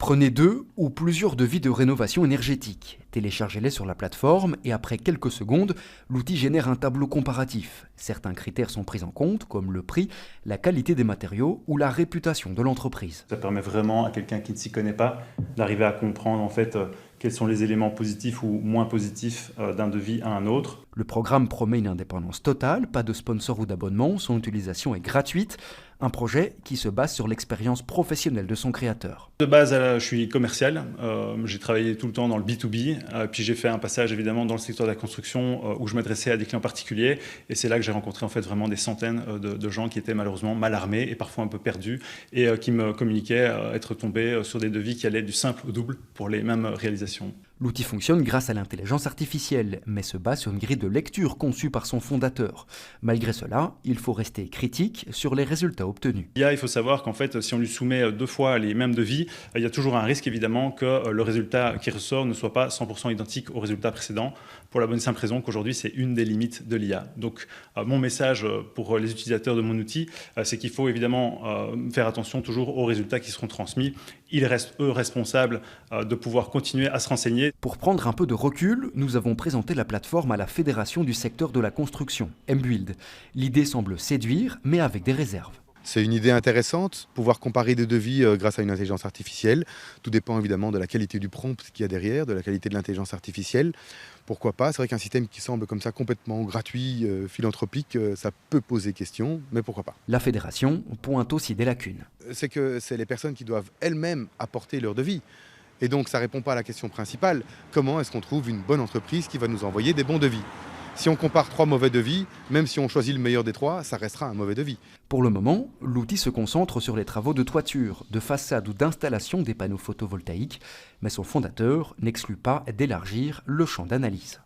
Prenez 2 ou plusieurs devis de rénovation énergétique. Téléchargez-les sur la plateforme et après quelques secondes, l'outil génère un tableau comparatif. Certains critères sont pris en compte, comme le prix, la qualité des matériaux ou la réputation de l'entreprise. Ça permet vraiment à quelqu'un qui ne s'y connaît pas d'arriver à comprendre en fait quels sont les éléments positifs ou moins positifs d'un devis à un autre. Le programme promet une indépendance totale, pas de sponsor ou d'abonnement, son utilisation est gratuite. Un projet qui se base sur l'expérience professionnelle de son créateur. De base, je suis commercial, j'ai travaillé tout le temps dans le B2B, puis j'ai fait un passage évidemment dans le secteur de la construction où je m'adressais à des clients particuliers et c'est là que j'ai rencontré en fait vraiment des centaines de gens qui étaient malheureusement mal armés et parfois un peu perdus et qui me communiquaient être tombés sur des devis qui allaient du simple au double pour les mêmes réalisations. L'outil fonctionne grâce à l'intelligence artificielle, mais se base sur une grille de lecture conçue par son fondateur. Malgré cela, il faut rester critique sur les résultats obtenus. Il faut savoir qu'en fait, si on lui soumet 2 fois les mêmes devis, il y a toujours un risque évidemment que le résultat qui ressort ne soit pas 100% identique au résultat précédent, pour la bonne et simple raison qu'aujourd'hui c'est une des limites de l'IA. Donc mon message pour les utilisateurs de mon outil, c'est qu'il faut évidemment faire attention toujours aux résultats qui seront transmis. Ils restent eux responsables de pouvoir continuer à se renseigner. Pour prendre un peu de recul, nous avons présenté la plateforme à la Fédération du secteur de la construction, Mbuild. L'idée semble séduire, mais avec des réserves. C'est une idée intéressante, pouvoir comparer des devis grâce à une intelligence artificielle. Tout dépend évidemment de la qualité du prompt qu'il y a derrière, de la qualité de l'intelligence artificielle. Pourquoi pas? C'est vrai qu'un système qui semble comme ça complètement gratuit, philanthropique, ça peut poser question, mais pourquoi pas? La fédération pointe aussi des lacunes. C'est que c'est les personnes qui doivent elles-mêmes apporter leur devis. Et donc ça ne répond pas à la question principale. Comment est-ce qu'on trouve une bonne entreprise qui va nous envoyer des bons devis? Si on compare 3 mauvais devis, même si on choisit le meilleur des 3, ça restera un mauvais devis. Pour le moment, l'outil se concentre sur les travaux de toiture, de façade ou d'installation des panneaux photovoltaïques, mais son fondateur n'exclut pas d'élargir le champ d'analyse.